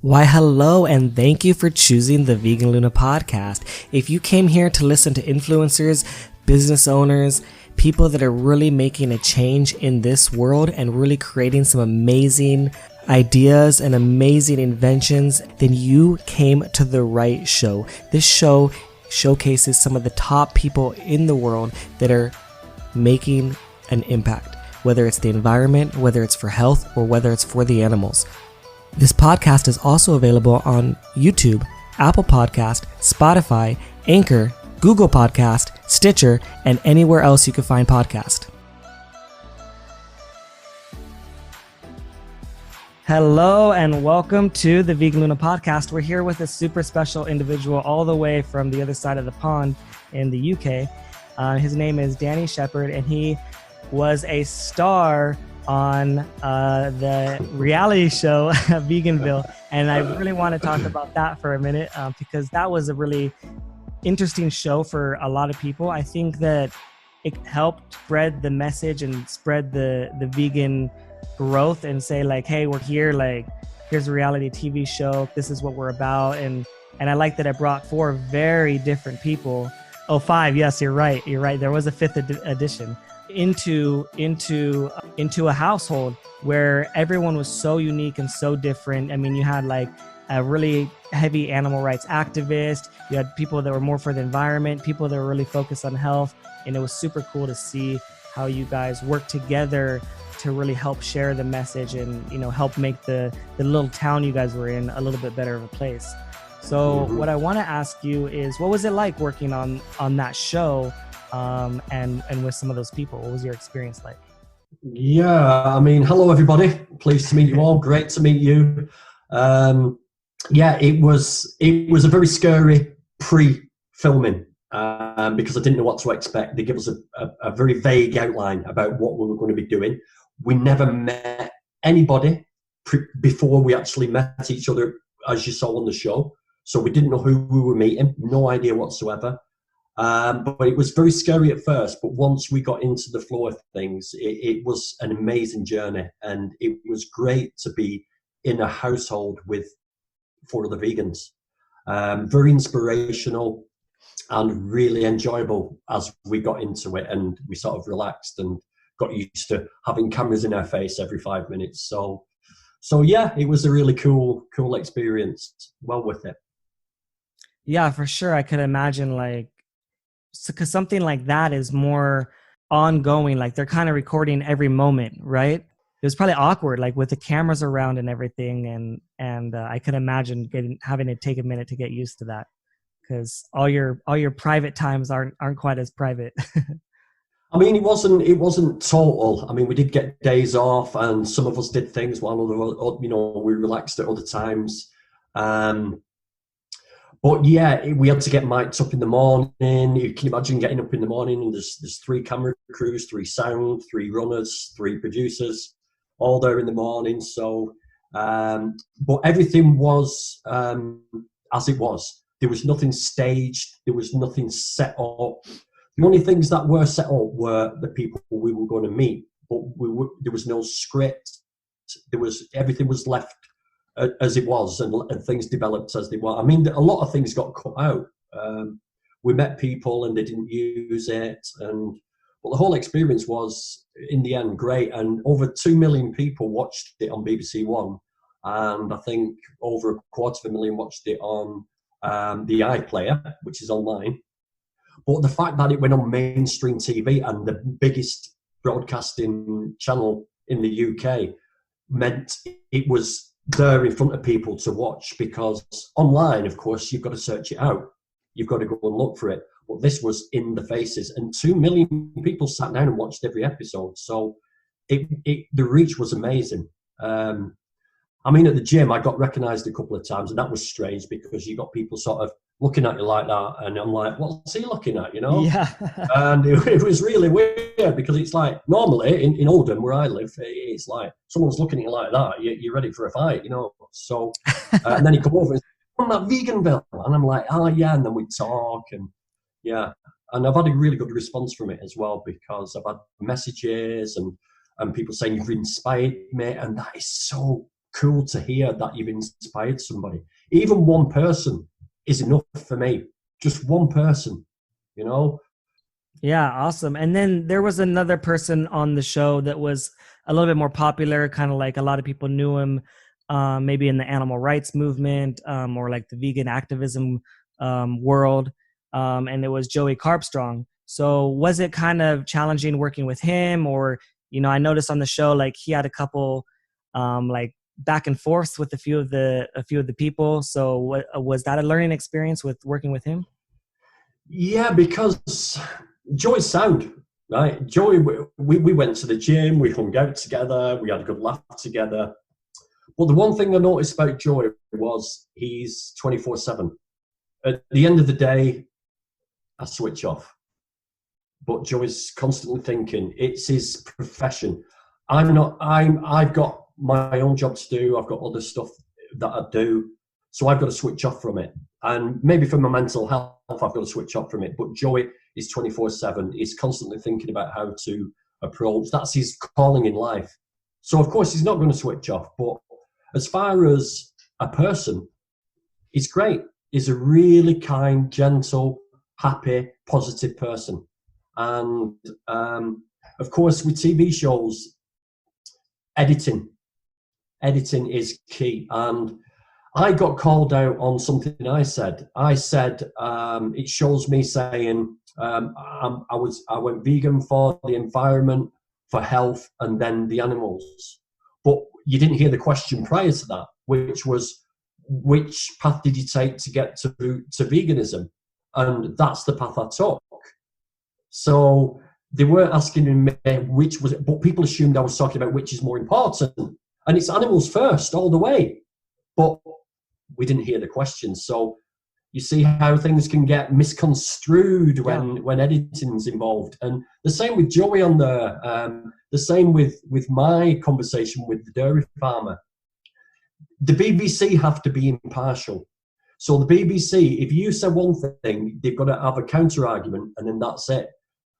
Why, hello, and thank you for choosing the Vegan Luna podcast. If you came here to listen to influencers, business owners, people that are really making a change in this world and really creating some amazing ideas and amazing inventions, then you came to the right show. This show showcases some of the top people in the world that are making an impact, whether it's the environment, whether it's for health, or whether it's for the animals. This podcast is also available on YouTube, Apple Podcast, Spotify, Anchor, Google Podcast, Stitcher, and anywhere else you can find podcasts. Hello and welcome to the Vegan Luna podcast. We're here with a super special individual all the way from the other side of the pond in the UK. His name is Danny Sheppard, and he was a star on the reality show Veganville, and I really want to talk about that for a minute because that was a really interesting show for a lot of people. I think that it helped spread the message and spread the vegan growth and say like, hey, we're here, like here's a reality TV show, this is what we're about. And I like that it brought four very different people. Oh, five, yes, you're right, there was a fifth edition into a household where everyone was so unique and so different. I mean, you had like a really heavy animal rights activist, you had people that were more for the environment, people that were really focused on health, and it was super cool to see how you guys work together to really help share the message and, you know, help make the little town you guys were in a little bit better of a place. So what I want to ask you is, what was it like working on that show and with some of those people? What was your experience like? Yeah, I mean, hello everybody. Pleased to meet you all. Great to meet you. Yeah, it was a very scary pre-filming because I didn't know what to expect. They give us a very vague outline about what we were going to be doing. We never met anybody before we actually met each other, as you saw on the show. So we didn't know who we were meeting, no idea whatsoever. But it was very scary at first, but once we got into the flow of things, it was an amazing journey, and it was great to be in a household with four other vegans. Very inspirational and really enjoyable as we got into it, and we sort of relaxed and got used to having cameras in our face every 5 minutes. So yeah, it was a really cool experience. Well worth it. Yeah, for sure. I could imagine, like, because something like that is more ongoing, like they're kind of recording every moment, right? It was probably awkward, like with the cameras around and everything, and I could imagine having to take a minute to get used to that, because all your private times aren't quite as private. I mean, it wasn't total. I mean, we did get days off, and some of us did things while we relaxed at other times. But yeah, we had to get mic'd up in the morning. You can imagine getting up in the morning, and there's 3 camera crews, 3 sound, 3 runners, 3 producers, all there in the morning. So, but everything was as it was. There was nothing staged. There was nothing set up. The only things that were set up were the people we were going to meet, but there was no script. Everything was left as it was, and things developed as they were. I mean, a lot of things got cut out. We met people and they didn't use it, but the whole experience was, in the end, great. And over 2 million people watched it on BBC One, and I think over 250,000 watched it on the iPlayer, which is online. But the fact that it went on mainstream TV and the biggest broadcasting channel in the UK meant it was there in front of people to watch, because online, of course, you've got to search it out. You've got to go and look for it. But this was in the faces, and 2 million people sat down and watched every episode. So the reach was amazing. I mean, at the gym, I got recognised a couple of times, and that was strange because you got people sort of looking at you like that, and I'm like, what's he looking at, you know? Yeah. And it was really weird, because it's like, normally in Oldham, where I live, it's like, someone's looking at you like that, you're ready for a fight, you know? So, and then he come over and say, that Veganville, and I'm like, oh yeah, and then we talk, and yeah. And I've had a really good response from it as well, because I've had messages and people saying you've inspired me, and that is so cool to hear that you've inspired somebody. Even one person is enough for me. Just one person, you know? Yeah, awesome. And then there was another person on the show that was a little bit more popular, kind of like a lot of people knew him, maybe in the animal rights movement, or like the vegan activism world. And it was Joey Carbstrong. So was it kind of challenging working with him? Or, I noticed on the show, like he had a couple like back and forth with a few of the people. So was that a learning experience with working with him? Yeah, because Joey's sound, right? Joey, we went to the gym, we hung out together, we had a good laugh together. But the one thing I noticed about Joey was he's 24/7. At the end of the day, I switch off. But Joey's constantly thinking. It's his profession. I've got my own job to do. I've got other stuff that I do. So I've got to switch off from it. And maybe for my mental health, I've got to switch off from it. But Joey is 24/7. He's constantly thinking about how to approach. That's his calling in life. So, of course, he's not going to switch off. But as far as a person, he's great. He's a really kind, gentle, happy, positive person. And, of course, with TV shows, editing is key. And I got called out on something I said. It shows me saying I went vegan for the environment, for health, and then the animals. But you didn't hear the question prior to that, which was, which path did you take to get to veganism? And that's the path I took. So they weren't asking me which was it, but people assumed I was talking about which is more important. And it's animals first all the way. But we didn't hear the question. So you see how things can get misconstrued when editing's involved. And the same with Joey on there. The same with my conversation with the dairy farmer. The BBC have to be impartial. So the BBC, if you say one thing, they've got to have a counter argument, and then that's it.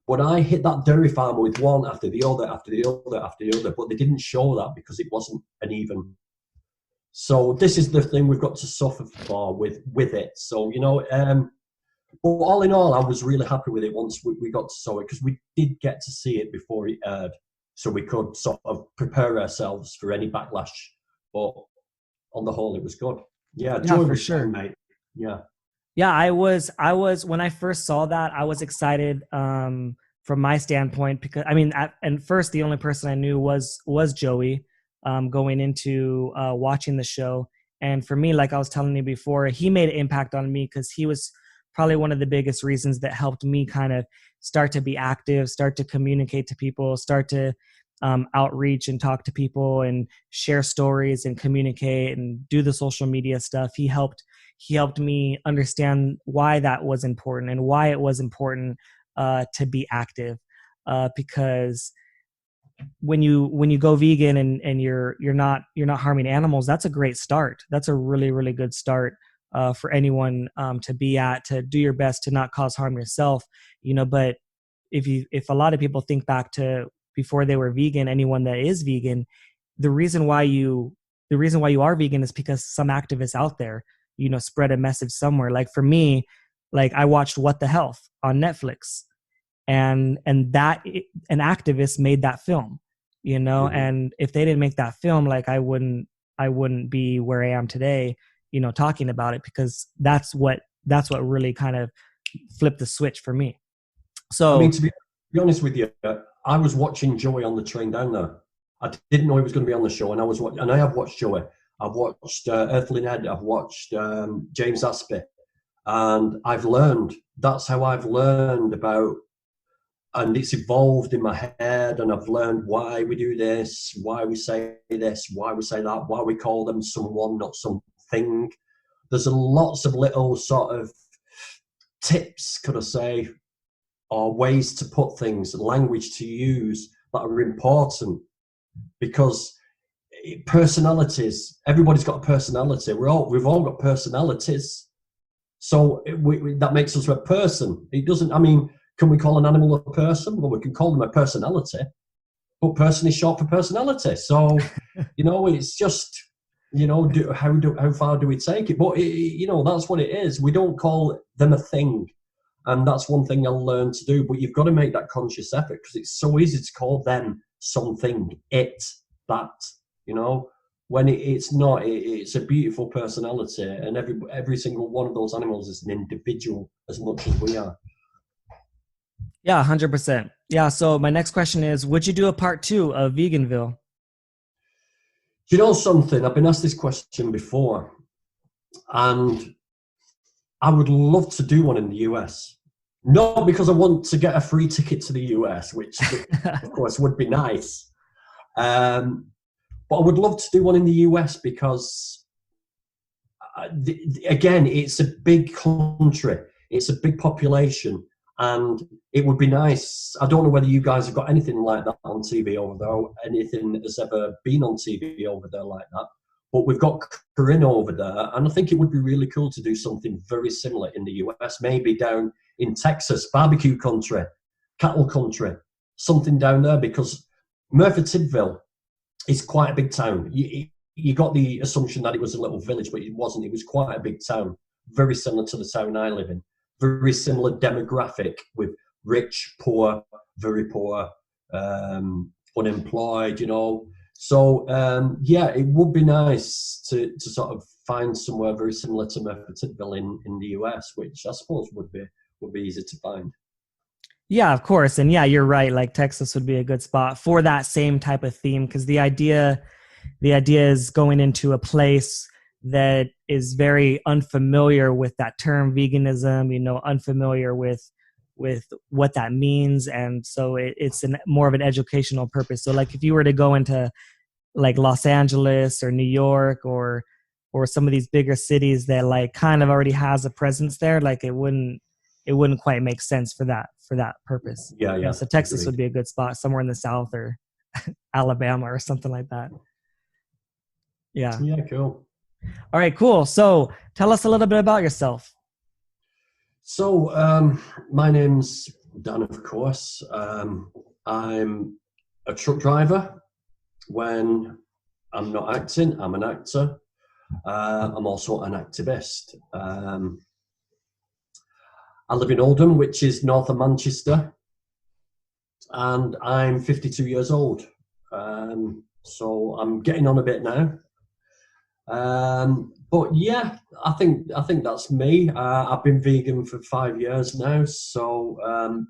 But I hit that dairy farmer with one after the other, after the other, after the other, but they didn't show that because it wasn't an even. So this is the thing we've got to suffer for with it. So, but all in all, I was really happy with it once we got to show it, because we did get to see it before it aired. So we could sort of prepare ourselves for any backlash. But on the whole, it was good. Yeah, Joey for was sure, fun, mate. Yeah. Yeah, I was when I first saw that, I was excited from my standpoint, because at first the only person I knew was Joey, going into watching the show. And for me, like I was telling you before, he made an impact on me because he was probably one of the biggest reasons that helped me kind of start to be active, start to communicate to people, start to outreach and talk to people and share stories and communicate and do the social media stuff. He helped me understand why that was important and why it was important to be active, because when you go vegan and you're not harming animals, that's a great start. That's a really, really good start for anyone to be at, to do your best to not cause harm yourself, but if a lot of people think back to before they were vegan, anyone that is vegan, the reason why you are vegan is because some activists out there, spread a message somewhere. Like for me, like I watched What the Health on Netflix, and that an activist made that film, mm-hmm. And if they didn't make that film, like I wouldn't be where I am today, talking about it, because that's what really kind of flipped the switch for me. So to be honest with you, I was watching Joey on the train down there. I didn't know he was going to be on the show, and I have watched Joey. I've watched Earthling Ed. I've watched James Aspey, and I've learned. That's how I've learned about, and it's evolved in my head. And I've learned why we do this, why we say this, why we say that, why we call them someone, not something. There's lots of little sort of tips, could I say, or ways to put things, language to use that are important, because personalities, everybody's got a personality. We've all got personalities. So that makes us a person. It doesn't, can we call an animal a person? Well, we can call them a personality, but person is short for personality. So, it's just, You know, how far do we take it? But you know, that's what it is. We don't call them a thing, and that's one thing I'll learn to do. But you've got to make that conscious effort, because it's so easy to call them something, it, that. You know, when it's not. It's a beautiful personality, and every single one of those animals is an individual as much as we are. Yeah, 100%. Yeah. So my next question is: would you do a part 2 of Veganville? Do you know something? I've been asked this question before, and I would love to do one in the US. Not because I want to get a free ticket to the US, which of course would be nice. But I would love to do one in the US because, again, it's a big country. It's a big population. And it would be nice. I don't know whether you guys have got anything like that on TV over there, or anything that has ever been on TV over there like that. But we've got Corinne over there, and I think it would be really cool to do something very similar in the US, maybe down in Texas, barbecue country, cattle country, something down there, because Merthyr Tydfil is quite a big town. You got the assumption that it was a little village, but it wasn't. It was quite a big town, very similar to the town I live in. Very similar demographic, with rich, poor, very poor, unemployed, you know. So, yeah, it would be nice to sort of find somewhere very similar to Merthyr Tydfil in the US, which I suppose would be easy to find. Yeah, of course. And yeah, you're right. Like Texas would be a good spot for that same type of theme, because the idea is going into a place that is very unfamiliar with that term veganism, you know, unfamiliar with what that means. And so it's more of an educational purpose. So like if you were to go into like Los Angeles or New York or some of these bigger cities that like kind of already has a presence there, like it wouldn't quite make sense for that purpose. Yeah. You know, so Texas would be a good spot, somewhere in the South or Alabama or something like that. Yeah. Yeah, cool. All right, cool. So tell us a little bit about yourself. So my name's Dan, of course. I'm a truck driver. When I'm not acting, I'm an actor. I'm also an activist. I live in Oldham, which is north of Manchester, and I'm 52 years old. So I'm getting on a bit now. But yeah, I think that's me. I've been vegan for 5 years now. So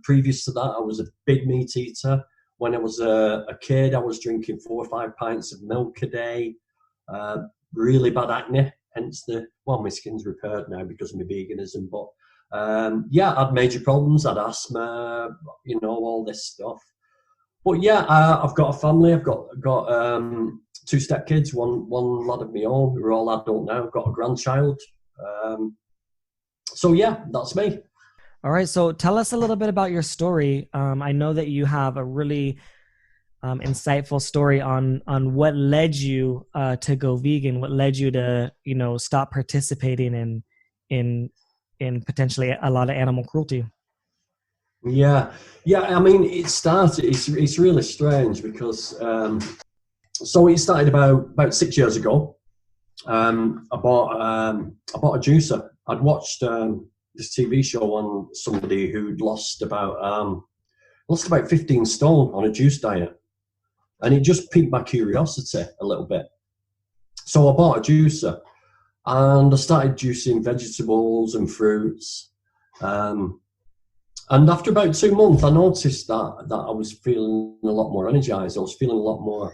previous to that, I was a big meat eater. When I was a kid, I was drinking 4 or 5 pints of milk a day. Really bad acne, hence my skin's repaired now because of my veganism. But yeah, I had major problems. I had asthma, you know, all this stuff. But yeah, I've got a family. I've got 2 stepkids, one lad of my own. We're all adult now. I've got a grandchild. So yeah, that's me. All right. So tell us a little bit about your story. I know that you have a really insightful story on what led you to go vegan. What led you to, you know, stop participating in potentially a lot of animal cruelty. Yeah. I mean, it started. It's really strange because so it started about 6 years ago. I bought a juicer. I'd watched this TV show on somebody who'd lost about 15 stone on a juice diet, and it just piqued my curiosity a little bit. So I bought a juicer, and I started juicing vegetables and fruits. And after about 2 months, I noticed that I was feeling a lot more energized. I was feeling a lot more,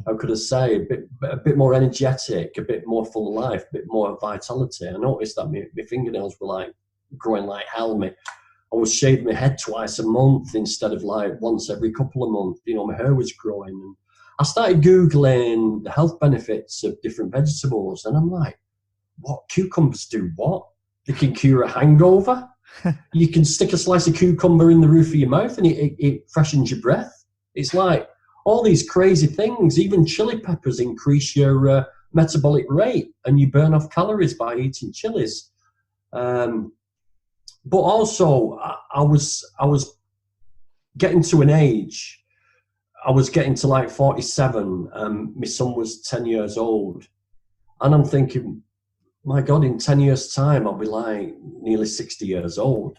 how could I say, a bit more energetic, a bit more full of life, a bit more vitality. I noticed that my fingernails were like growing like hell. I was shaving my head twice a month instead of like once every couple of months. You know, my hair was growing. And I started Googling the health benefits of different vegetables, and I'm like, what? Cucumbers do what? They can cure a hangover? You can stick a slice of cucumber in the roof of your mouth and it freshens your breath. It's like all these crazy things. Even chili peppers increase your metabolic rate, and you burn off calories by eating chilies. But also, I was getting to an age. I was getting to like 47. My son was 10 years old, And I'm thinking, my God, in 10 years' time, I'll be like nearly 60 years old.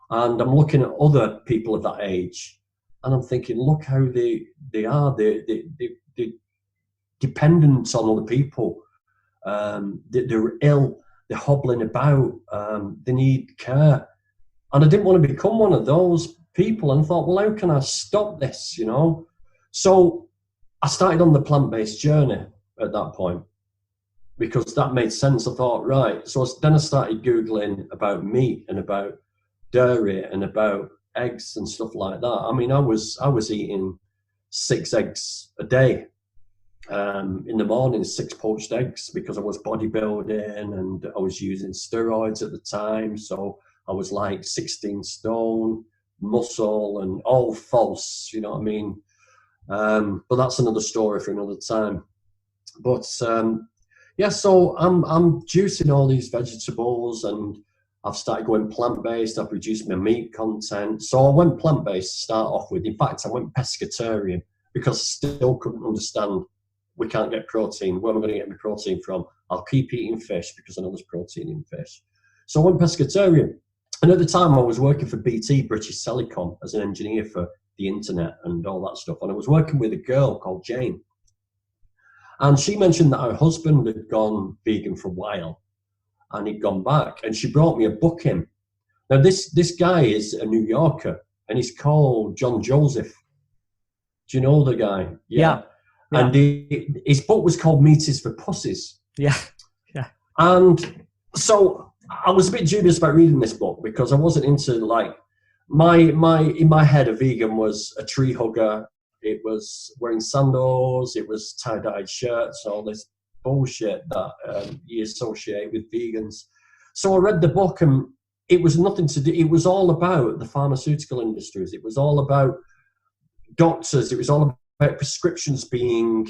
And I'm looking at other people of that age, and I'm thinking, look how they are. They're dependent on other people. They're ill. They're hobbling about. They need care. And I didn't want to become one of those people. And I thought, well, how can I stop this, you know? So I started on the plant-based journey at that point, because that made sense. I thought, right. So then I started Googling about meat and about dairy and about eggs and stuff like that. I mean, I was eating 6 eggs a day. In the morning, 6 poached eggs, because I was bodybuilding and I was using steroids at the time. So I was like 16 stone, muscle, and all false, you know what I mean? But that's another story for another time. But yeah, so I'm juicing all these vegetables, and I've started going plant-based. I've reduced my meat content. So I went plant-based to start off with. In fact, I went pescatarian because I still couldn't understand, we can't get protein. Where am I going to get my protein from? I'll keep eating fish because I know there's protein in fish. So I went pescatarian. And at the time, I was working for BT, British Telecom, as an engineer for the internet and all that stuff. And I was working with a girl called Jane. And she mentioned that her husband had gone vegan for a while, and he'd gone back. And she brought me a book in. Now, this guy is a New Yorker, and he's called John Joseph. Do you know the guy? Yeah. And his book was called Meat is for Pussies. Yeah. And so I was a bit dubious about reading this book, because I wasn't into, like, in my head, a vegan was a tree hugger. It was wearing sandals. It was tie-dyed shirts, all this bullshit that you associate with vegans. So I read the book, and it was nothing to do. It was all about the pharmaceutical industries. It was all about doctors. It was all about prescriptions being,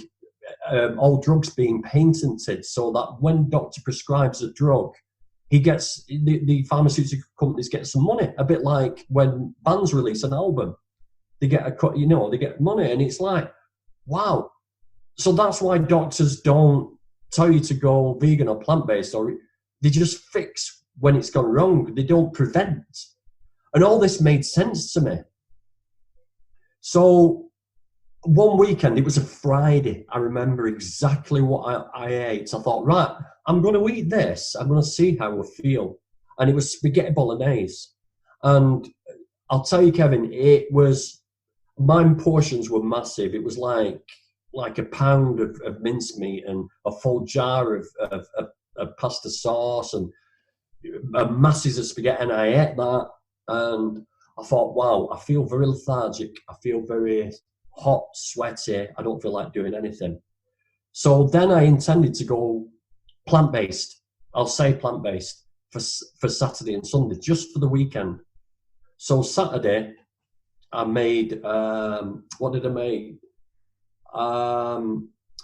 all drugs being patented, so that when doctor prescribes a drug, he gets, the pharmaceutical companies get some money. A bit like when bands release an album, they get a cut, you know, they get money. And it's like, wow. So that's why doctors don't tell you to go vegan or plant-based, or they just fix when it's gone wrong. They don't prevent. And all this made sense to me. So one weekend, it was a Friday, I remember exactly what I ate. I thought, right, I'm going to eat this. I'm going to see how I feel. And it was spaghetti bolognese. And I'll tell you, Kevin, it was, my portions were massive. It was like a pound of mincemeat and a full jar of pasta sauce and masses of spaghetti. And I ate that. And I thought, wow, I feel very lethargic. I feel very hot, sweaty. I don't feel like doing anything. So then I intended to go plant-based. I'll say plant-based for Saturday and Sunday, just for the weekend. So Saturday, I made, what did I make? I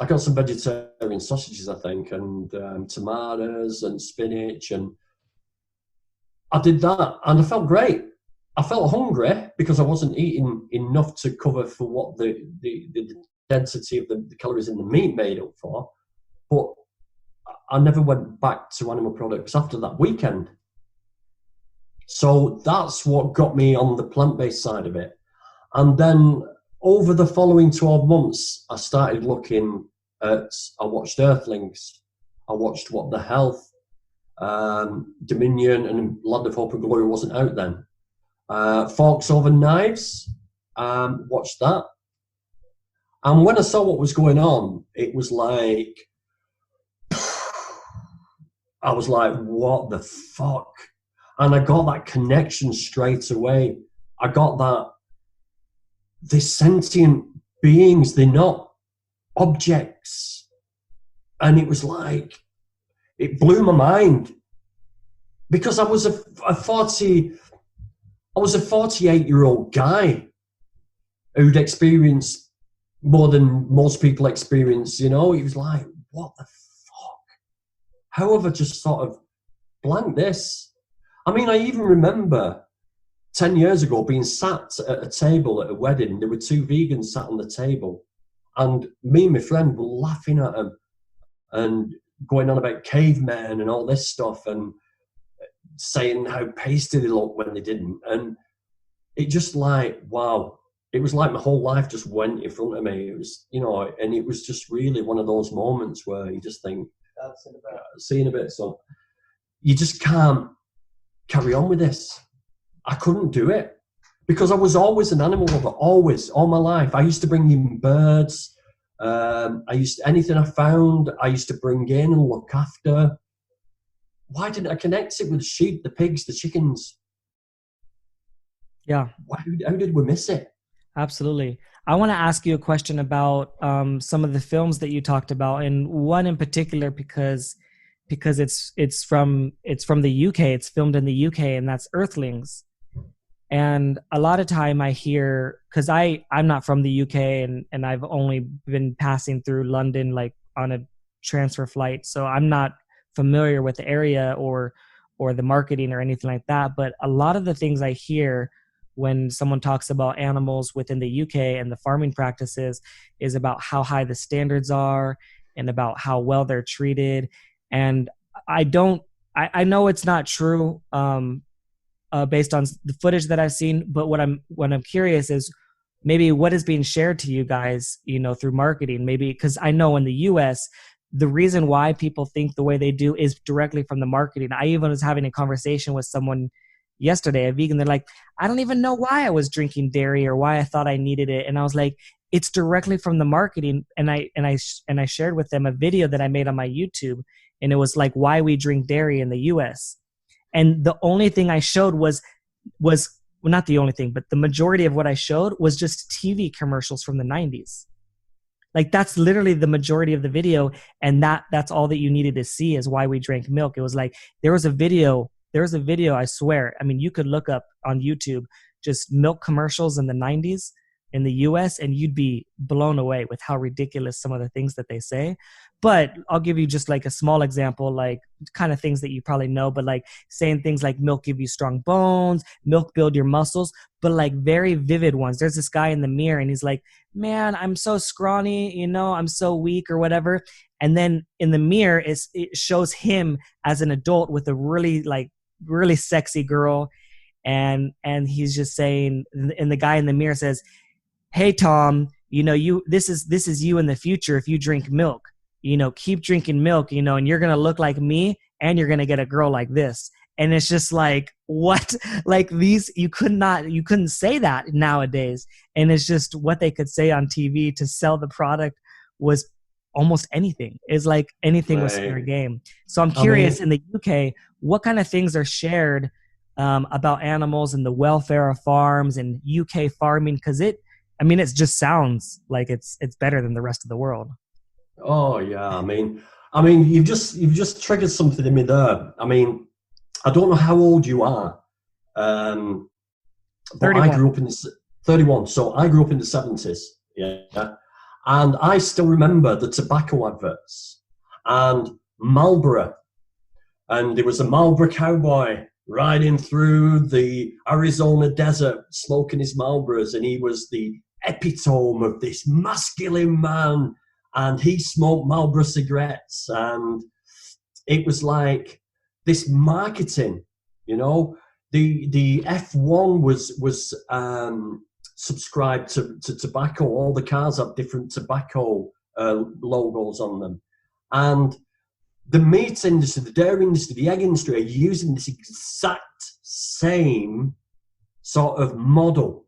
got some vegetarian sausages, I think, and tomatoes and spinach, and I did that, and I felt great. I felt hungry because I wasn't eating enough to cover for what the density of the calories in the meat made up for, but I never went back to animal products after that weekend. So that's what got me on the plant-based side of it. And then over the following 12 months, I started looking at, I watched Earthlings, I watched What the Health, Dominion, and Land of Hope and Glory wasn't out then. Forks Over Knives, watched that. And when I saw what was going on, it was like, I was like, what the fuck? And I got that connection straight away. I got that, they're sentient beings, they're not objects. And it was like, it blew my mind. Because I was a 48-year-old guy who'd experienced more than most people experience, you know. He was like, what the fuck? How have I just sort of blanked this? I mean, I even remember 10 years ago being sat at a table at a wedding. There were 2 vegans sat on the table, and me and my friend were laughing at them. And going on about cavemen and all this stuff and saying how pasty they looked when they didn't. And it just like, wow, it was like my whole life just went in front of me. It was, you know, and it was just really one of those moments where you just think, see in a bit. So you just can't carry on with this. I couldn't do it because I was always an animal lover, always, all my life. I used to bring in birds. Anything I found, I used to bring in and look after. Why didn't I connect it with the sheep, the pigs, the chickens? Yeah. How did we miss it? Absolutely. I want to ask you a question about some of the films that you talked about, and one in particular because it's from the UK. It's filmed in the UK, and that's Earthlings. And a lot of time I hear, because I'm not from the UK, and I've only been passing through London like on a transfer flight, so I'm not familiar with the area or the marketing or anything like that. But a lot of the things I hear when someone talks about animals within the UK and the farming practices is about how high the standards are and about how well they're treated. And I know it's not true based on the footage that I've seen, but what I'm curious is maybe what is being shared to you guys, you know, through marketing, maybe, because I know in the US, the reason why people think the way they do is directly from the marketing. I even was having a conversation with someone yesterday, a vegan. They're like, I don't even know why I was drinking dairy or why I thought I needed it. And I was like, it's directly from the marketing. And I shared with them a video that I made on my YouTube, and it was like why we drink dairy in the US. And the only thing I showed was well, not the only thing, but the majority of what I showed was just TV commercials from the 90s. Like that's literally the majority of the video, and that's all that you needed to see is why we drank milk. It was like there was a video, I swear. I mean, you could look up on YouTube just milk commercials in the 90s in the US, and you'd be blown away with how ridiculous some of the things that they say. But I'll give you just like a small example, like kind of things that you probably know, but like saying things like milk give you strong bones, milk build your muscles, but like very vivid ones. There's this guy in the mirror and he's like, man, I'm so scrawny, you know, I'm so weak or whatever. And then in the mirror, it shows him as an adult with a really sexy girl. And he's just saying, and the guy in the mirror says, hey, Tom, you know, this is you in the future if you drink milk. You know, keep drinking milk, you know, and you're going to look like me and you're going to get a girl like this. And it's just like, what? Like these, you couldn't say that nowadays. And it's just what they could say on TV to sell the product was almost anything. It's like anything was fair game. So I'm curious, in the UK, what kind of things are shared about animals and the welfare of farms and UK farming? Because it just sounds like it's better than the rest of the world. Oh yeah, I mean, you've just triggered something in me there. I mean, I don't know how old you are, but 31. I grew up in 31. So I grew up in the 70s, yeah, and I still remember the tobacco adverts and Marlboro, and there was a Marlboro cowboy riding through the Arizona desert smoking his Marlboros, and he was the epitome of this masculine man. And he smoked Marlboro cigarettes, and it was like this marketing, you know. The F1 was subscribed to tobacco. All the cars have different tobacco logos on them, and the meat industry, the dairy industry, the egg industry are using this exact same sort of model.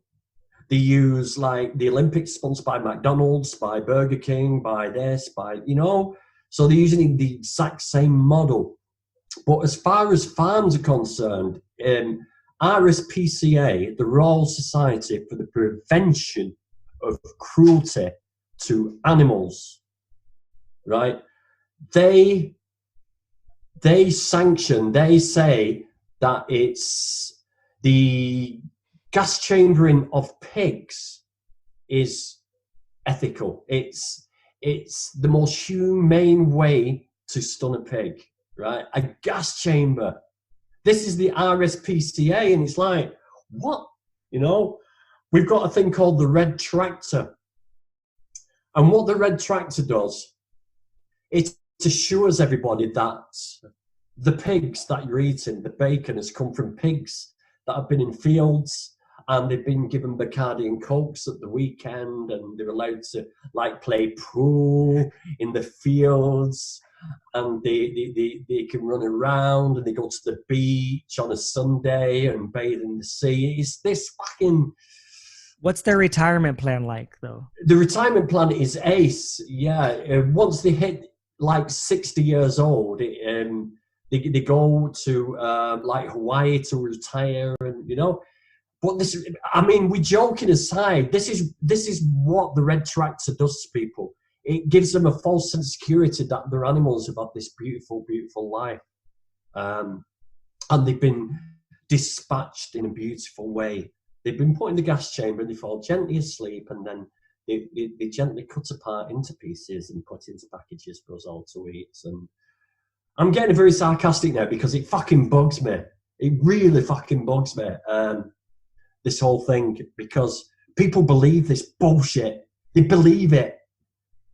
They use like the Olympics sponsored by McDonald's, by Burger King, by this, by, you know, so they're using the exact same model. But as far as farms are concerned, RSPCA, the Royal Society for the Prevention of Cruelty to Animals, right? They say that it's the gas chambering of pigs is ethical. It's the most humane way to stun a pig, right? A gas chamber. This is the RSPCA, and it's like, what? You know, we've got a thing called the red tractor. And what the red tractor does, it assures everybody that the pigs that you're eating, the bacon has come from pigs that have been in fields, and they've been given Bacardi and Cokes at the weekend, and they're allowed to like play pool in the fields, and they can run around, and they go to the beach on a Sunday and bathe in the sea. It's this fucking... What's their retirement plan like, though? The retirement plan is ace. Yeah, once they hit like 60 years old, they go to like Hawaii to retire, and you know. But this, I mean, we're joking aside. This is what the red tractor does to people. It gives them a false sense of security that their animals have had this beautiful, beautiful life, and they've been dispatched in a beautiful way. They've been put in the gas chamber, and they fall gently asleep, and then they gently cut apart into pieces and put into packages for us all to eat. And I'm getting very sarcastic now because it fucking bugs me. It really fucking bugs me, this whole thing, because people believe this bullshit. They believe it.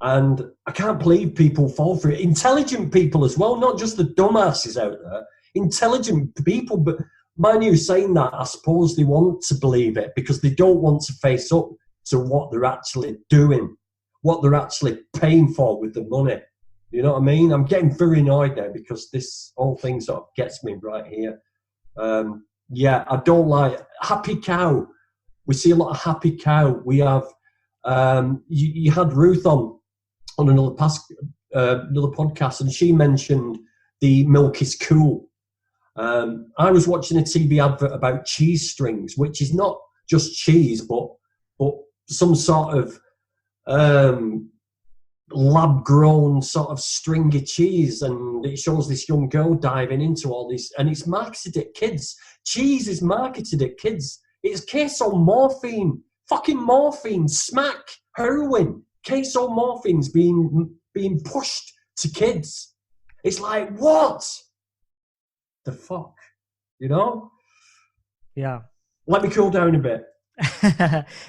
And I can't believe people fall for it. Intelligent people as well, not just the dumbasses out there. Intelligent people, but mind you saying that, I suppose they want to believe it because they don't want to face up to what they're actually doing, what they're actually paying for with the money. You know what I mean? I'm getting very annoyed now because this whole thing sort of gets me right here. Yeah, I don't like happy cow. We see a lot of happy cow. We have, you had Ruth on another podcast, and she mentioned the milk is cool. I was watching a TV advert about cheese strings, which is not just cheese, but some sort of lab-grown sort of stringy cheese, and it shows this young girl diving into all this, and it's marketed at kids. Cheese is marketed at kids. It's queso morphine, fucking morphine, smack, heroin. Queso morphine's being pushed to kids. It's like, what the fuck, you know? Yeah. Let me cool down a bit.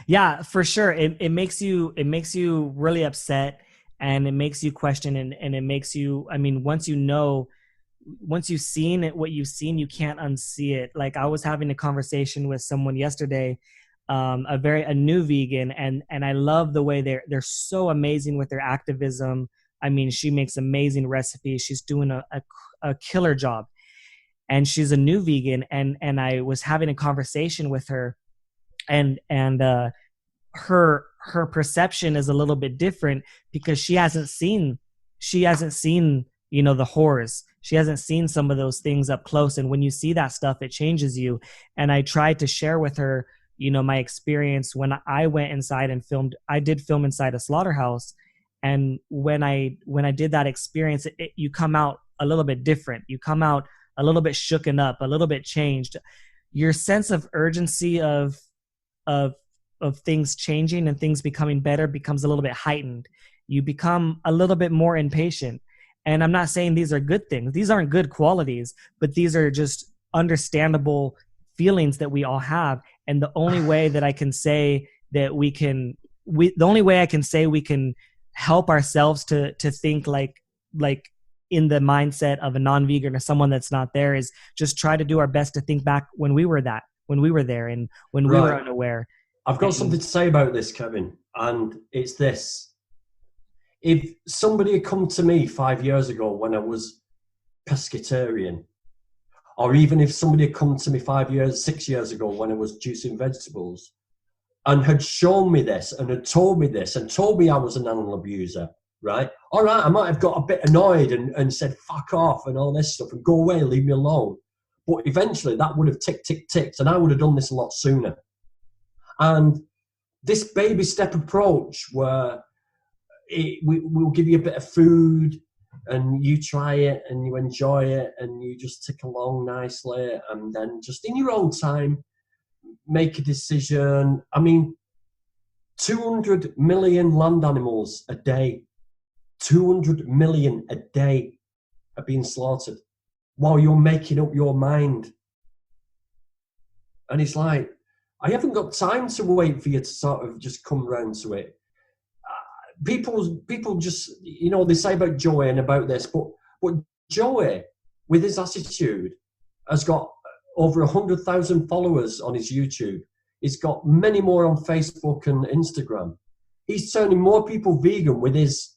Yeah, for sure. It makes you really upset, and it makes you question, and it makes you, I mean, once you've seen it, what you've seen, you can't unsee it. Like, I was having a conversation with someone yesterday, a new vegan, and I love the way they're so amazing with their activism. I mean, she makes amazing recipes. She's doing a killer job, and she's a new vegan, and I was having a conversation with her, and her perception is a little bit different because she hasn't seen you know, the horrors. She hasn't seen some of those things up close, and when you see that stuff, it changes you. And I tried to share with her, you know, my experience when I went inside and filmed. I did film inside a slaughterhouse, and when I did that experience, you come out a little bit different. You come out a little bit shooken up, a little bit changed. Your sense of urgency of things changing and things becoming better becomes a little bit heightened. You become a little bit more impatient. And I'm not saying these are good things. These aren't good qualities, but these are just understandable feelings that we all have. And the only way that I can say that we can help ourselves to think like in the mindset of a non-vegan or someone that's not there is just try to do our best to think back when we were there and when we were unaware. I've got something to say about this, Kevin, and it's this. If somebody had come to me 5 years ago when I was pescatarian, or even if somebody had come to me 6 years ago when I was juicing vegetables, and had shown me this and had told me this and told me I was an animal abuser, right? All right, I might have got a bit annoyed and said, fuck off and all this stuff and go away, leave me alone. But eventually that would have ticked, and I would have done this a lot sooner. And this baby step approach where we'll give you a bit of food and you try it and you enjoy it and you just tick along nicely, and then just in your own time make a decision. I mean, 200 million land animals a day, 200 million a day are being slaughtered while you're making up your mind. And it's like, I haven't got time to wait for you to sort of just come round to it. people just, they say about Joey and about this, but Joey, with his attitude, has got over 100,000 followers on his YouTube. He's got many more on Facebook and Instagram. He's turning more people vegan with his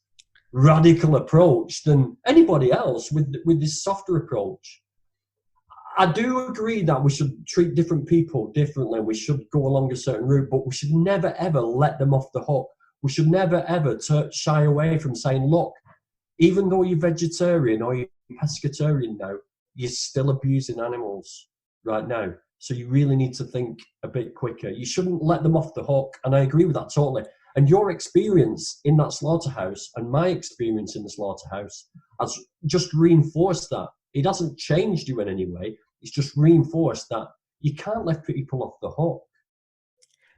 radical approach than anybody else with this softer approach. I do agree that we should treat different people differently. We should go along a certain route, but we should never, ever let them off the hook. We should never, ever shy away from saying, look, even though you're vegetarian or you're pescatarian now, you're still abusing animals right now. So you really need to think a bit quicker. You shouldn't let them off the hook. And I agree with that totally. And your experience in that slaughterhouse and my experience in the slaughterhouse has just reinforced that. It hasn't changed you in any way. It's just reinforced that you can't let people off the hook.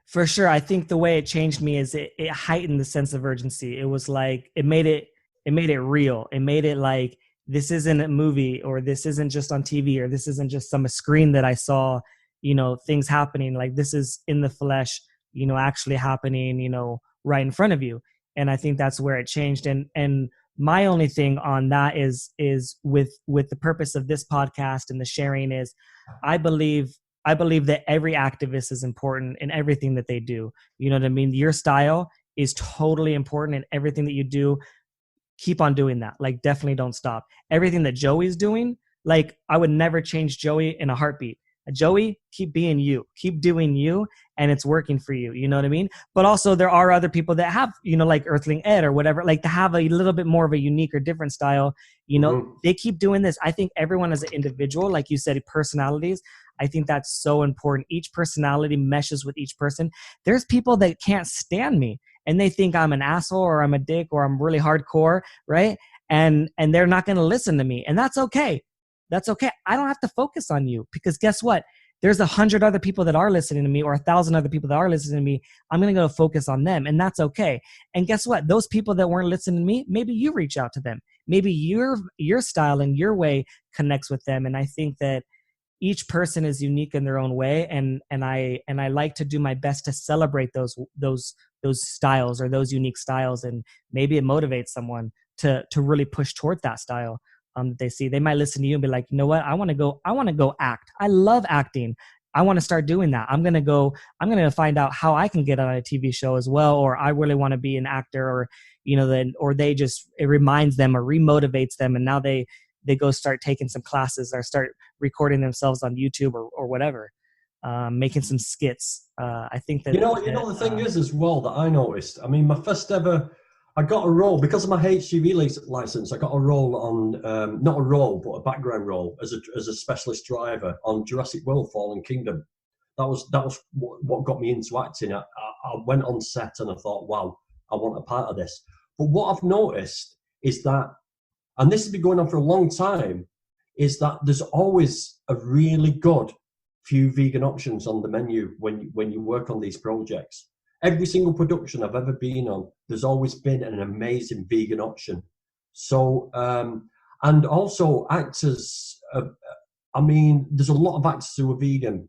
For sure. I think the way it changed me is it heightened the sense of urgency. It was like, it made it real. It made it like, this isn't a movie, or this isn't just on TV, or this isn't just some screen that I saw, things happening. Like, this is in the flesh, actually happening, right in front of you. And I think that's where it changed. And my only thing on that is with the purpose of this podcast and the sharing is, I believe that every activist is important in everything that they do. You know what I mean? Your style is totally important in everything that you do. Keep on doing that. Like, definitely don't stop. Everything that Joey's doing, like, I would never change Joey in a heartbeat. Joey, keep being you, keep doing you, and it's working for you. You know what I mean? But also there are other people that have, like Earthling Ed or whatever, like to have a little bit more of a unique or different style. They keep doing this. I think everyone as an individual, like you said, personalities, I think that's so important. Each personality meshes with each person. There's people that can't stand me and they think I'm an asshole or I'm a dick or I'm really hardcore, right? And they're not going to listen to me. And that's okay. That's okay. I don't have to focus on you, because guess what? There's 100 other people that are listening to me, or 1,000 other people that are listening to me. I'm going to go focus on them, and that's okay. And guess what? Those people that weren't listening to me, maybe you reach out to them. Maybe your style and your way connects with them. And I think that each person is unique in their own way. And I like to do my best to celebrate those styles or those unique styles. And maybe it motivates someone to really push toward that style. They see, they might listen to you and be like, you know what? I want to go act. I love acting. I want to start doing that. I'm going to find out how I can get on a TV show as well. Or I really want to be an actor, or, it reminds them or remotivates them. And now they go start taking some classes or start recording themselves on YouTube or whatever, making some skits. I think that, the thing is as well that I noticed, I mean, my first ever, I got a role because of my HGV license. I got a role on, not a role, but a background role as a specialist driver on Jurassic World: Fallen Kingdom. That was what got me into acting. I went on set and I thought, wow, I want a part of this. But what I've noticed is that, and this has been going on for a long time, is that there's always a really good few vegan options on the menu when you work on these projects. Every single production I've ever been on, there's always been an amazing vegan option. So, and also actors, there's a lot of actors who are vegan,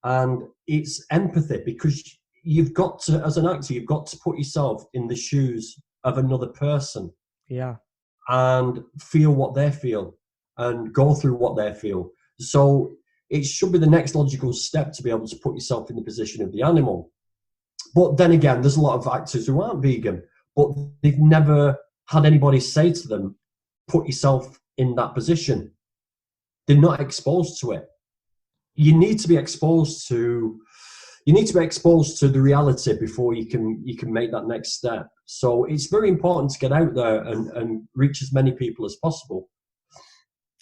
and it's empathy, because you've got to, as an actor, you've got to put yourself in the shoes of another person. Yeah. And feel what they feel and go through what they feel. So it should be the next logical step to be able to put yourself in the position of the animal. But then again, there's a lot of actors who aren't vegan, but they've never had anybody say to them, put yourself in that position. They're not exposed to it. You need to be exposed to the reality before you can make that next step. So it's very important to get out there and reach as many people as possible.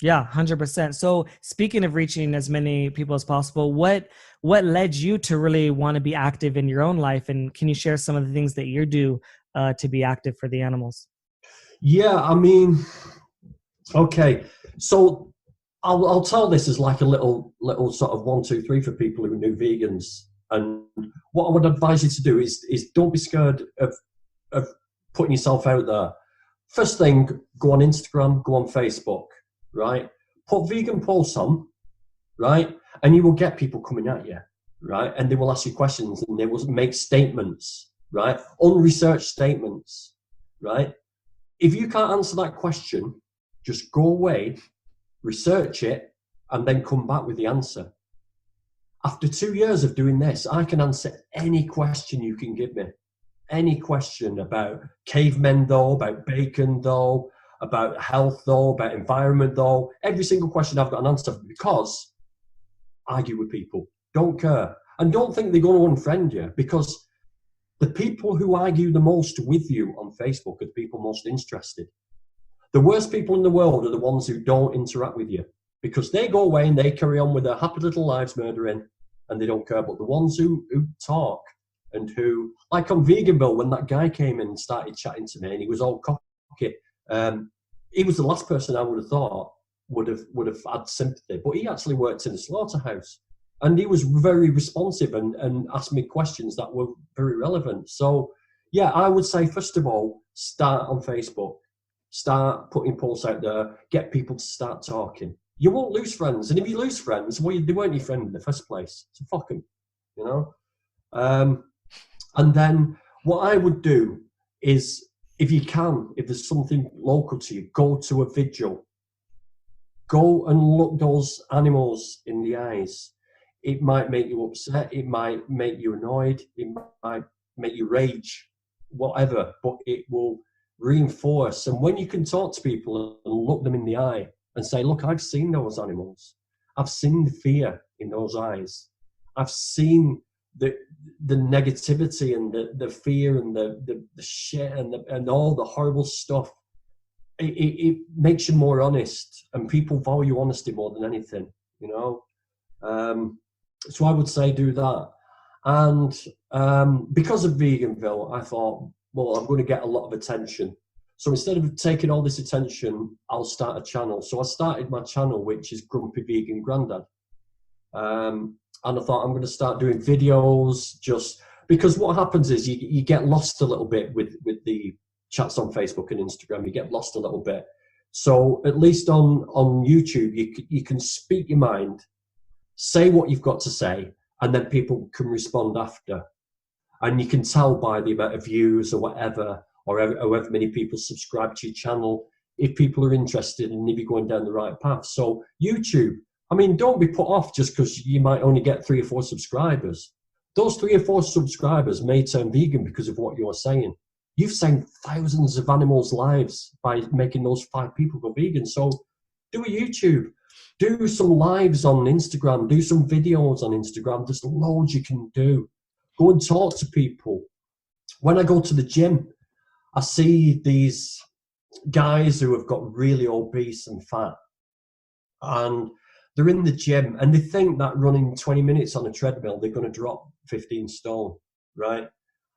Yeah, 100%. So speaking of reaching as many people as possible, what led you to really want to be active in your own life? And can you share some of the things that you do to be active for the animals? Yeah, I mean, okay. So I'll tell this as like a little sort of 1, 2, 3 for people who are new vegans. And what I would advise you to do is don't be scared of putting yourself out there. First thing, go on Instagram, go on Facebook, right? Put vegan posts on, right? And you will get people coming at you, right? And they will ask you questions and they will make statements, right? Unresearched statements, right? If you can't answer that question, just go away, research it, and then come back with the answer. After 2 years of doing this, I can answer any question you can give me. Any question about cavemen though, about bacon though, about health though, about environment though. Every single question I've got an answer for, because I argue with people. Don't care. And don't think they're going to unfriend you, because the people who argue the most with you on Facebook are the people most interested. The worst people in the world are the ones who don't interact with you, because they go away and they carry on with their happy little lives murdering and they don't care. But the ones who talk and who, like on Veganville, when that guy came in and started chatting to me and he was all cocky, he was the last person I would have thought would have had sympathy. But he actually worked in a slaughterhouse and he was very responsive and asked me questions that were very relevant. So yeah, I would say, first of all, start on Facebook. Start putting posts out there, get people to start talking. You won't lose friends. And if you lose friends, well, they weren't your friend in the first place. So fuck them, you know? And then what I would do is, if you can, if there's something local to you, go to a vigil. Go and look those animals in the eyes. It might make you upset. It might make you annoyed. It might make you rage, whatever, but it will reinforce. And when you can talk to people and look them in the eye and say, look, I've seen those animals. I've seen the fear in those eyes. I've seen the negativity and the fear and the shit and all the horrible stuff. It makes you more honest, and people value honesty more than anything, you know. So I would say do that. And because of Veganville, I thought, well, I'm going to get a lot of attention. So instead of taking all this attention, I'll start a channel. So I started my channel, which is Grumpy Vegan Grandad. And I thought, I'm going to start doing videos, just because what happens is you get lost a little bit with the chats on Facebook and Instagram. You get lost a little bit. So at least on YouTube, you can speak your mind, say what you've got to say, and then people can respond after. And you can tell by the amount of views or whatever, or however many people subscribe to your channel, if people are interested and if you're going down the right path. So YouTube, I mean, don't be put off just because you might only get 3 or 4 subscribers. Those 3 or 4 subscribers may turn vegan because of what you're saying. You've saved thousands of animals' lives by making those 5 people go vegan. So do a YouTube. Do some lives on Instagram. Do some videos on Instagram. There's loads you can do. Go and talk to people. When I go to the gym, I see these guys who have got really obese and fat. And they're in the gym and they think that running 20 minutes on a treadmill, they're going to drop 15 stone, right?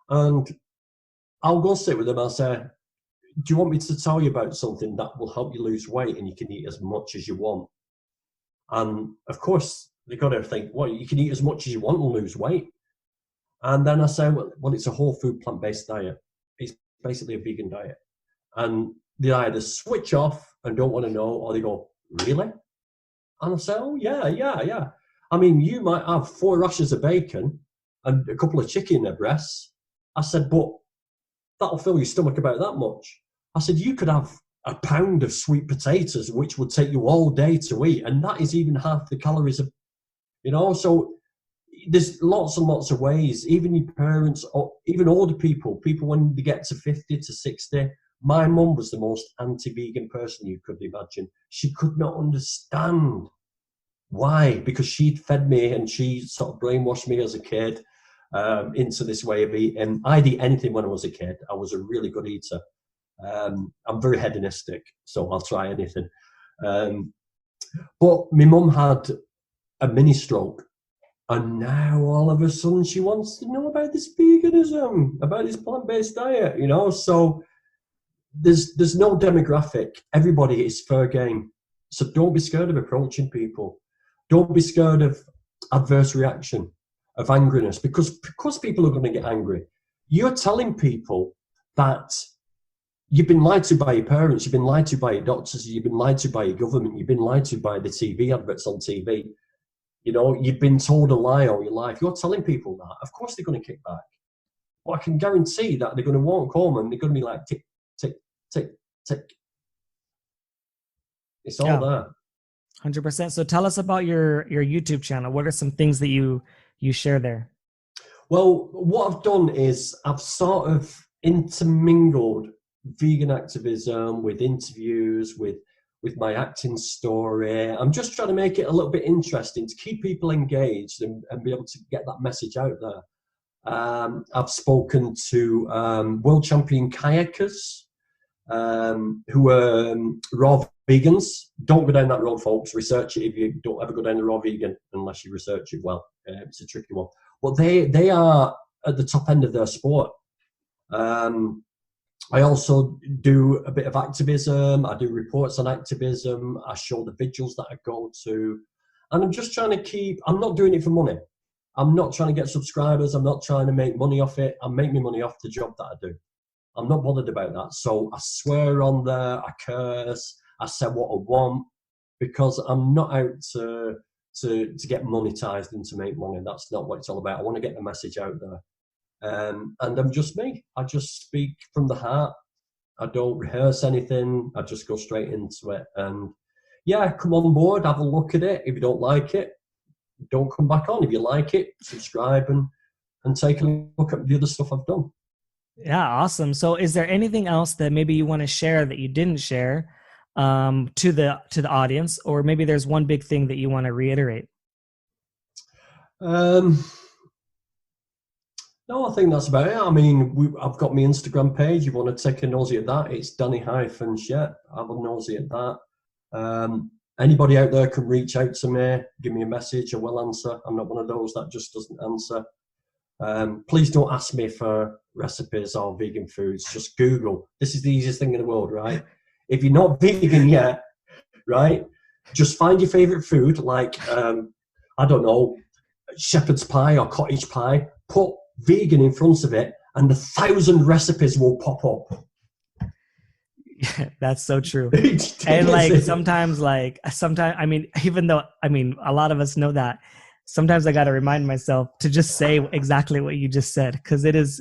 And I'll go sit with them. I'll say, do you want me to tell you about something that will help you lose weight and you can eat as much as you want? And of course, they've got to think, well, you can eat as much as you want and lose weight. And then I say, well, it's a whole food plant-based diet. It's basically a vegan diet. And they either switch off and don't want to know, or they go, really? And I say, oh, yeah. I mean, you might have 4 rashers of bacon and a couple of chicken breasts. I said, but that'll fill your stomach about that much. I said, you could have a pound of sweet potatoes, which would take you all day to eat. And that is even half the calories of, you know, so there's lots and lots of ways. Even your parents, or even older people when they get to 50 to 60. My mum was the most anti-vegan person you could imagine. She could not understand why, because she'd fed me and she sort of brainwashed me as a kid into this way of eating. I'd eat anything when I was a kid. I was a really good eater. I'm very hedonistic, so I'll try anything. But my mum had a mini stroke. And now all of a sudden she wants to know about this veganism, about this plant-based diet, you know. So there's no demographic. Everybody is fair game. So don't be scared of approaching people. Don't be scared of adverse reaction, of angriness, because people are going to get angry. You're telling people that you've been lied to by your parents, you've been lied to by your doctors, you've been lied to by your government, you've been lied to by the TV adverts on TV. You know, you've been told a lie all your life. You're telling people that. Of course they're going to kick back. but I can guarantee that they're going to walk home and they're going to be like, tick, tick, tick, tick. It's all there. 100%. So tell us about your YouTube channel. What are some things that you share there? Well, what I've done is I've sort of intermingled vegan activism with interviews, with my acting story. I'm just trying to make it a little bit interesting to keep people engaged and be able to get that message out there. I've spoken to world champion kayakers who are raw vegans. Don't go down that road, folks. Research it if you don't ever go down the raw vegan unless you research it well. It's a tricky one. But they are at the top end of their sport. I also do a bit of activism. I do reports on activism. I show the vigils that I go to. And I'm just trying to I'm not doing it for money. I'm not trying to get subscribers. I'm not trying to make money off it. I make my money off the job that I do. I'm not bothered about that. So I swear on there, I curse, I say what I want, because I'm not out to get monetized and to make money. That's not what it's all about. I want to get the message out there. And I'm just me. I just speak from the heart. I don't rehearse anything. I just go straight into it. And yeah, come on board, have a look at it. If you don't like it, don't come back on. If you like it, subscribe and take a look at the other stuff I've done. Yeah, awesome. So is there anything else that maybe you want to share that you didn't share to the audience, or maybe there's one big thing that you want to reiterate? No, I think that's about it. I mean, I've got my Instagram page. You want to take a nosy at that? It's Danny-Sheppard. Have a nosy at that. Anybody out there can reach out to me, give me a message. I will answer. I'm not one of those that just doesn't answer. Please don't ask me for recipes or vegan foods. Just Google. This is the easiest thing in the world, right? If you're not vegan yet, right, just find your favorite food, like, I don't know, shepherd's pie or cottage pie. Put vegan in front of it and 1,000 recipes will pop up. Yeah, that's so true. And sometimes, I mean, even though, I mean, a lot of us know that, sometimes I got to remind myself to just say exactly what you just said, because it is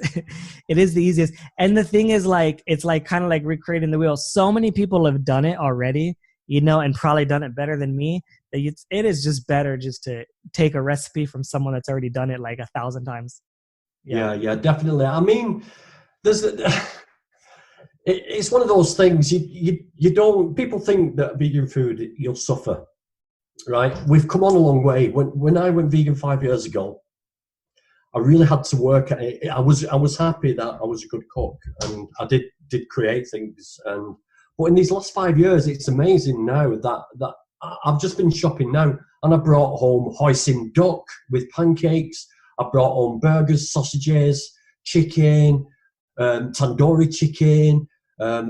the easiest. And the thing is, like, it's like kind of like recreating the wheel. So many people have done it already, you know, and probably done it better than me, that it is just better just to take a recipe from someone that's already done it like 1,000 times. Yeah, definitely. I mean, it's one of those things you don't, people think that vegan food, you'll suffer, right? We've come on a long way. When I went vegan 5 years ago, I really had to work at it. I was happy that I was a good cook and I did create things. But in these last 5 years, it's amazing now that I've just been shopping now and I brought home hoisin duck with pancakes. I brought home burgers, sausages, chicken, tandoori chicken,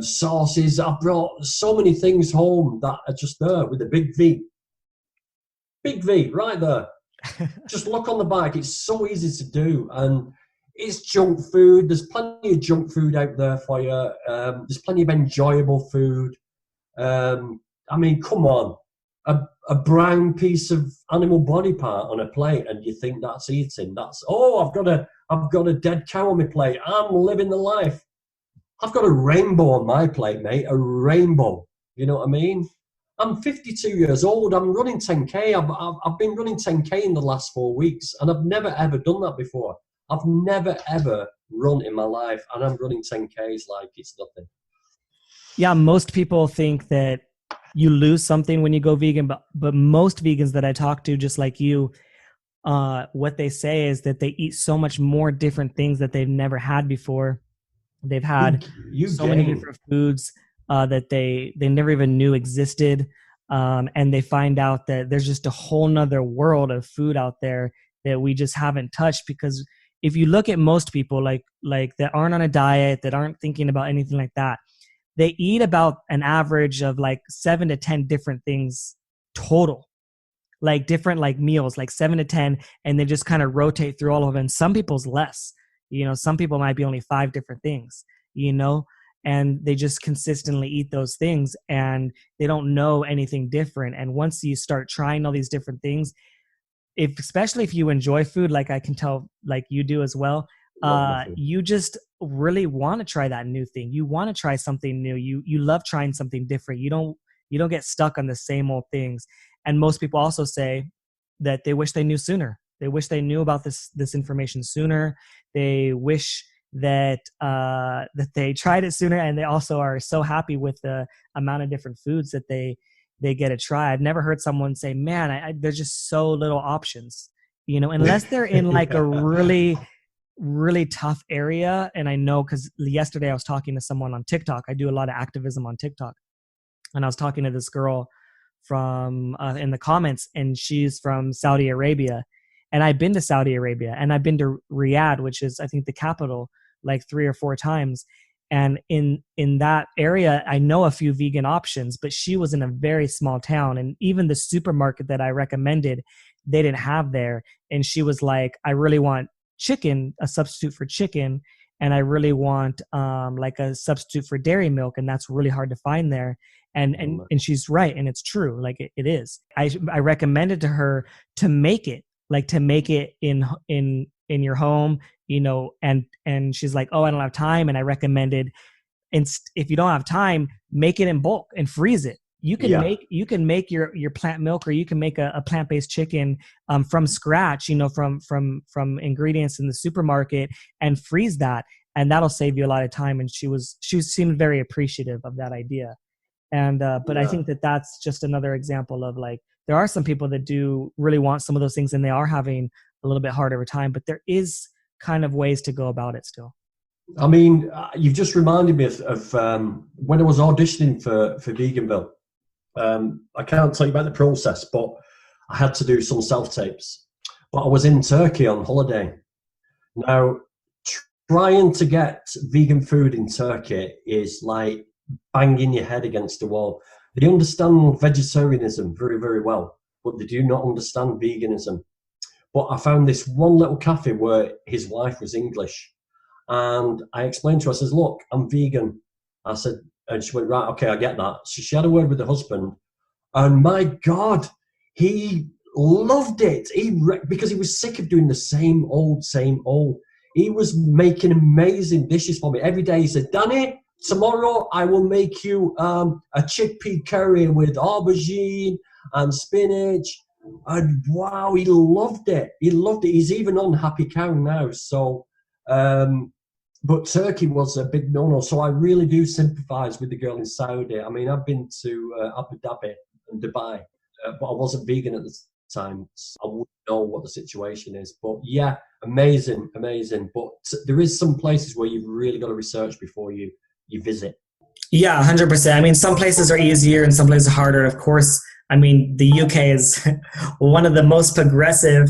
sauces. I brought so many things home that are just there with a big V. Big V, right there. Just look on the back. It's so easy to do. And it's junk food. There's plenty of junk food out there for you. There's plenty of enjoyable food. I mean, come on. A brown piece of animal body part on a plate and you think that's eating. I've got a dead cow on my plate. I'm living the life. I've got a rainbow on my plate, mate. A rainbow. You know what I mean? I'm 52 years old. I'm running 10K. I've been running 10K in the last 4 weeks, and I've never, ever done that before. I've never, ever run in my life, and I'm running 10Ks like it's nothing. Yeah, most people think that you lose something when you go vegan, but most vegans that I talk to, just like you, what they say is that they eat so much more different things that they've never had before. They've had many different foods that they never even knew existed. And they find out that there's just a whole nother world of food out there that we just haven't touched. Because if you look at most people like that aren't on a diet, that aren't thinking about anything like that, they eat about an average of like 7 to 10 different things total, like different like meals, like 7 to 10, and they just kind of rotate through all of them. Some people's less, you know, some people might be only 5 different things, you know, and they just consistently eat those things and they don't know anything different. And once you start trying all these different things, especially if you enjoy food, like I can tell, like you do as well, Love muffins. you just really want to try that new thing. You want to try something new. You love trying something different. You don't get stuck on the same old things. And most people also say that they wish they knew sooner. They wish they knew about this information sooner. They wish that they tried it sooner, and they also are so happy with the amount of different foods that they get to try. I've never heard someone say, "Man, there's just so little options." Unless they're in like a really, really tough area. And I know because yesterday I was talking to someone on TikTok. I do a lot of activism on TikTok, and I was talking to this girl from in the comments, and she's from Saudi Arabia. And I've been to Saudi Arabia, and I've been to Riyadh, which is, I think, the capital, like 3 or 4 times. And in that area, I know a few vegan options, but she was in a very small town. And even the supermarket that I recommended, they didn't have there. And she was like, I really want chicken, a substitute for chicken. And I really want like a substitute for dairy milk. And that's really hard to find there. And she's right. And it's true. Like it is. I recommended to her to make it in your home, and she's like, oh, I don't have time. And I recommended, if you don't have time, make it in bulk and freeze it. You can make your plant milk, or you can make a plant-based chicken from scratch, from ingredients in the supermarket, and freeze that, and that'll save you a lot of time. And she seemed very appreciative of that idea. And but I think that that's just another example of, like, there are some people that do really want some of those things, and they are having a little bit harder of a time, but there is kind of ways to go about it still. I mean, you've just reminded me of when I was auditioning for Veganville. I can't tell you about the process, but I had to do some self-tapes. But I was in Turkey on holiday. Now, trying to get vegan food in Turkey is like banging your head against the wall. They understand vegetarianism very, very well, but they do not understand veganism. But I found this one little cafe where his wife was English. And I explained to her, I says, look, I'm vegan. I said, and she went, right, okay, I get that. So she had a word with the husband. And my God, he loved it. Because he was sick of doing the same old. He was making amazing dishes for me. Every day he said, Danny, tomorrow I will make you a chickpea curry with aubergine and spinach. And wow, he loved it. He's even on Happy Cow now. So, but Turkey was a big no-no. So I really do sympathize with the girl in Saudi. I mean, I've been to Abu Dhabi and Dubai, but I wasn't vegan at the time. So I wouldn't know what the situation is. But yeah, amazing. But there is some places where you've really got to research before you visit. Yeah, 100%. I mean, some places are easier and some places are harder. Of course, I mean, the UK is one of the most progressive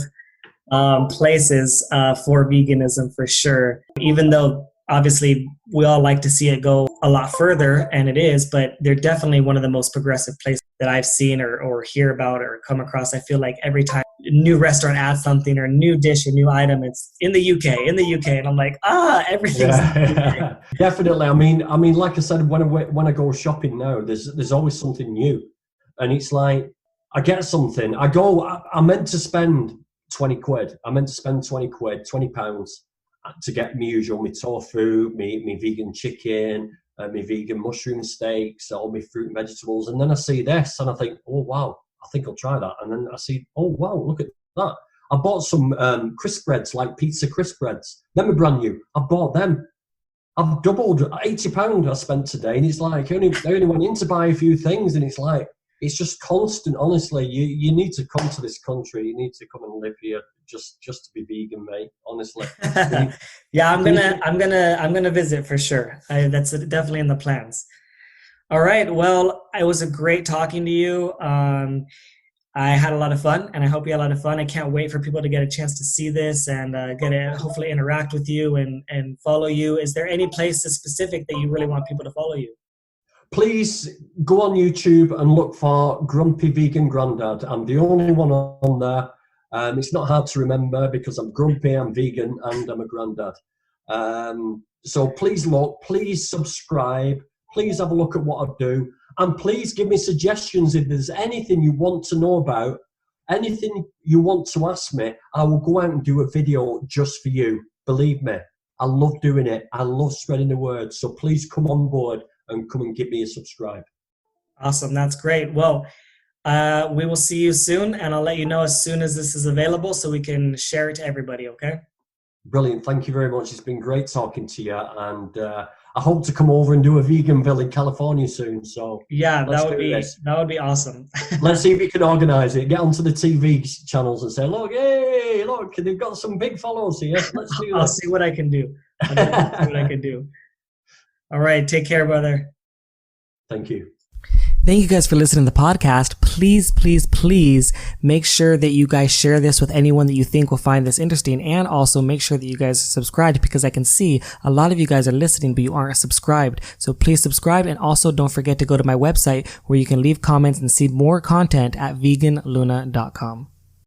places for veganism, for sure. Even though obviously we all like to see it go a lot further, and it is, but they're definitely one of the most progressive places that I've seen or hear about or come across. I feel like every time a new restaurant adds something or a new dish, a new item, it's in the UK, and I'm like, everything's yeah. Definitely. I mean, like I said, when I go shopping now, there's always something new, and it's like I get something. I meant to spend 20 quid. I meant to spend 20 quid, £20 to get my usual, my tofu, my vegan chicken, my vegan mushroom steaks, all my fruit and vegetables. And then I see this and I think, oh, wow, I think I'll try that. And then I see, oh, wow, look at that. I bought some crisp breads, like pizza crisp breads. Them are brand new. I bought them. I've doubled £80 I spent today. And it's like, I only went in to buy a few things. And it's like, it's just constant. Honestly, you need to come to this country. You need to come and live here just to be vegan, mate. Honestly. Yeah, I'm gonna visit for sure. That's definitely in the plans. All right. Well, it was a great talking to you. I had a lot of fun, and I hope you had a lot of fun. I can't wait for people to get a chance to see this and get to hopefully interact with you and follow you. Is there any places specific that you really want people to follow you? Please go on YouTube and look for Grumpy Vegan Grandad. I'm the only one on there. It's not hard to remember because I'm grumpy, I'm vegan, and I'm a granddad. So please look, please subscribe, please have a look at what I do, and please give me suggestions if there's anything you want to know about, anything you want to ask me. I will go out and do a video just for you. Believe me, I love doing it. I love spreading the word. So please come on board and come and give me a subscribe. Awesome. That's great. Well, we will see you soon, and I'll let you know as soon as this is available so we can share it to everybody, okay? Brilliant. Thank you very much. It's been great talking to you. And I hope to come over and do a Veganville in California soon. So yeah, that would be awesome. Let's see if you can organize it. Get onto the TV channels and say, look, hey, look, they've got some big followers here. Let's do that. I'll see what I can do. See what I can do. All right. Take care, brother. Thank you. Thank you guys for listening to the podcast. Please, please, please make sure that you guys share this with anyone that you think will find this interesting, and also make sure that you guys are subscribed, because I can see a lot of you guys are listening, but you aren't subscribed. So please subscribe, and also don't forget to go to my website where you can leave comments and see more content at veganluna.com.